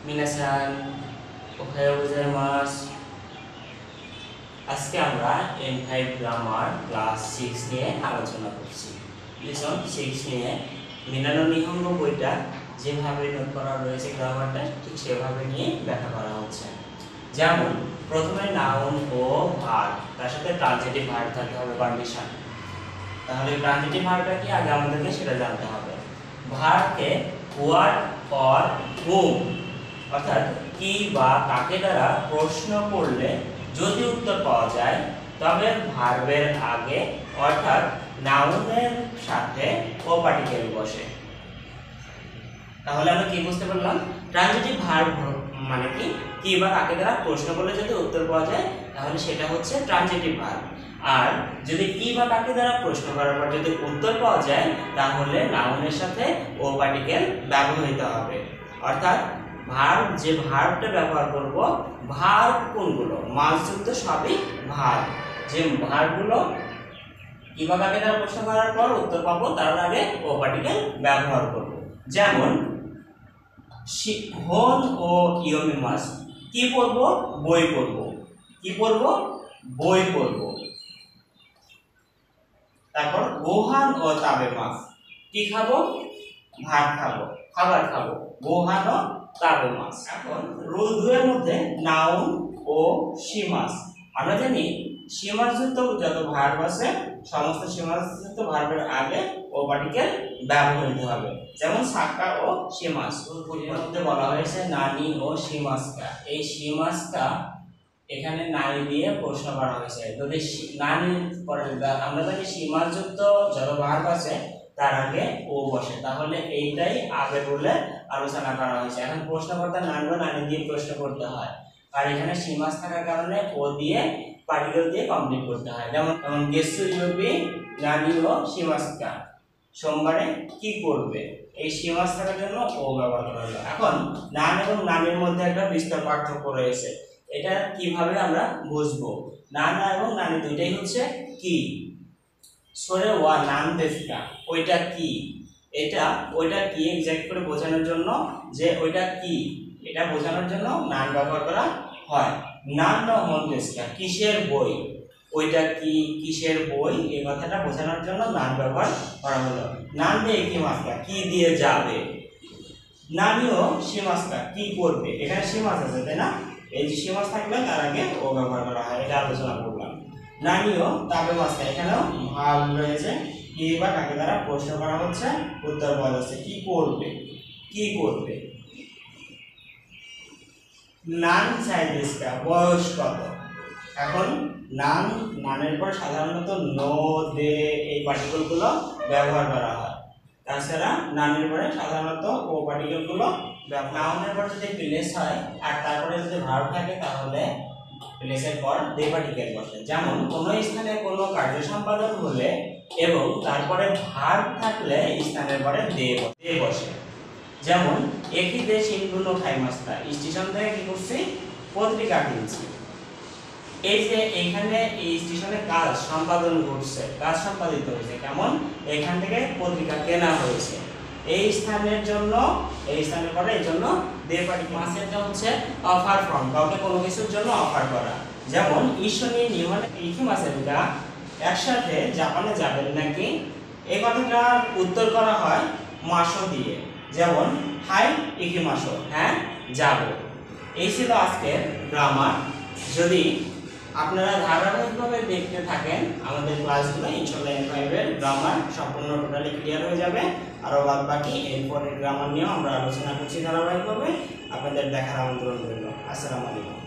মিনাসান Ohio গোজাইমাসু। আজকে আমরা M5 grammar class 6 নিয়ে আলোচনা করছি। লেসন 6 নিয়ে মিনানো নিহঙ্গ বইটা যেভাবে নোট করা রয়েছে গ্রামারটা ঠিক সেভাবে নিয়ে ব্যাখ্যা করা হচ্ছে। যেমন প্রথমে নাউন ও ভার্ব, তার সাথে ট্রানজিটিভ ভার্ব থাকতে হবে কন্ডিশন। তাহলে ট্রানজিটিভ ভার্বটা কি আগে আমাদেরকে সেটা জানতে হবে। ভার্বকে হোয়াট অর হুম অর্থাৎ কি বা কাকে দ্বারা প্রশ্ন করলে যদি উত্তর পাওয়া যায় তবে ভার্বের আগে অর্থাৎ নাউনের সাথে ও পার্টিকেল বসে। তাহলে আমরা কি বুঝতে পারলাম? ট্রানজিটিভ ভার্ব মানে কি বা কাকে দ্বারা প্রশ্ন করলে যদি উত্তর পাওয়া যায় তাহলে সেটা হচ্ছে ট্রানজিটিভ ভার্ব। আর যদি কি বা কাকে দ্বারা প্রশ্ন করার পর যদি উত্তর পাওয়া যায় তাহলে নাউনের সাথে ও পার্টিকেল ব্যবহৃত হবে। অর্থাৎ ভার্ব যে ভার্বটা ব্যবহার করব, ভার্ব কোনগুলো মাসযুক্ত সবই ভার্ব। যে ভার্বগুলো কি বা কাকে দ্বারা প্রশ্ন করার পর উত্তর পাবো তার আগে ও পার্টিকেল ব্যবহার করব। যেমন হন ও ইয়োমিমাস, কি পড়ব? বই পড়ব। কি পড়ব? বই পড়ব। তারপর গোহান ও তাবেমাস, কি খাবো? ভাত খাবো, খাবার খাবো। গোহান ও তাবেমাস। এখন রুল 2 এর মধ্যে নাউন ও শিমাস। আমরা জানি শিমাসযুক্ত যত ভার্ব আছে সমস্ত শিমাসযুক্ত ভার্বের আগে ও পার্টিকেল ব্যবহৃত হবে। যেমন সাকা ও শিমাস। রুল 4 এর মধ্যে বলা হয়েছে নানি ও শিমাসকা। এই শিমাসকা এখানে নানি দিয়ে প্রশ্ন করা হয়েছে। যদি নানি পরে আমরা জানি সীমাযুক্ত যত ভার্ব আছে তার আগে ও বসে, তাহলে এইটাই আগে বলে আলোচনা করা হয়েছে। এখন প্রশ্নকর্তা নানি বা নানি দিয়ে প্রশ্ন করতে হয়, আর এখানে সীমাস থাকার কারণে ও দিয়ে পার্টিকেল দিয়ে কমপ্লিট করতে হয়। যেমন গেসু ইউবি নানি ও সীমাসকা, সোমবারে কি করবে? এই সীমাস থাকার জন্য ও ব্যবহার করা হলো। এখন নান এবং নানির মধ্যে একটা বিস্তর পার্থক্য রয়েছে। এটা কিভাবে আমরা বুঝবো? নানা এবং নানি দুইটাই হচ্ছে কি। সরে ওয়া নান দেশকা, ওইটা কি, এটা ওইটা কি এক্সাক্ট করে বোঝানোর জন্য যে ওইটা কি এটা বোঝানোর জন্য নান ব্যবহার করা হয়। নান ন হন দেশকা, কিসের বই, ওইটা কি কিসের বই, এই কথাটা বোঝানোর জন্য নান ব্যবহার করা হলো। নান দিয়ে কি মাসকা, কি দিয়ে যাবে। নানিও সীমাসকা, কি করবে। এখানে সীমাস আছে তাই না? এই যে সীমাস থাকলে তার আগে ও ব্যবহার করা হয়, এটা আলোচনা করলাম। নানিও তাবে মাসকা, এখানেও ভাব রয়েছে। কি বা কাকে দ্বারা প্রশ্ন করা হচ্ছে, উত্তর পাওয়া যাচ্ছে। কি করবে, কি করবে। নান চাইদেসকা, বয়স কত। এখন নান নানের পর সাধারণত নো দে এই পার্টিকেলগুলো ব্যবহার করা হয়। তাছাড়া নানের পরে সাধারণত ও পার্টিকেলগুলো নাউনের পর যদি প্লেস হয় আর তারপরে যদি ভার্ব থাকে তাহলে প্লেসের পর দে পার্টিকেল বসে। যেমন কোনো স্থানে কোনো কার্য সম্পাদন হলে এবং তারপরে ভার্ব থাকলে স্থানের পরে দে বসে। যেমন একই দেশ ইনগুলো খাইমাস্তা, স্টেশন থেকে কি করছি? পত্রিকা কিনছি। এই যে এখানে এই স্টেশনে কাজ সম্পাদন ঘটছে, কাজ সম্পাদিত হয়েছে। কেমন? এখান থেকে পত্রিকা কেনা হয়েছে। এই স্থানের জন্য এই স্থানের পরে এই জন্য দে পার্টিকেল। মাসেরটা হচ্ছে অফার ফ্রম, কাউকে কোনো কিছুর জন্য অফার করা। যেমন ইশনি নিহনে ইকি মাসেরটা একসাথে জাপানে যাবেন নাকি, এই কথাটার উত্তর করা হয় মাসো দিয়ে। যেমন হাই ইকি মাসো, হ্যাঁ যাব। এই ছিল আজকের গ্রামার। যদি আপনারা ধারাবাহিকভাবে দেখতে থাকেন আমাদের ক্লাসগুলো, ইনশাআল্লাহ M5 এর গ্রামার সম্পূর্ণ টোটালি ক্লিয়ার হয়ে যাবে। আরও বাদ বাকি M4 এর গ্রামার নিয়েও আমরা আলোচনা করছি ধারাবাহিকভাবে। আপনাদের দেখার আমন্ত্রণ রইল। আসসালামু আলাইকুম।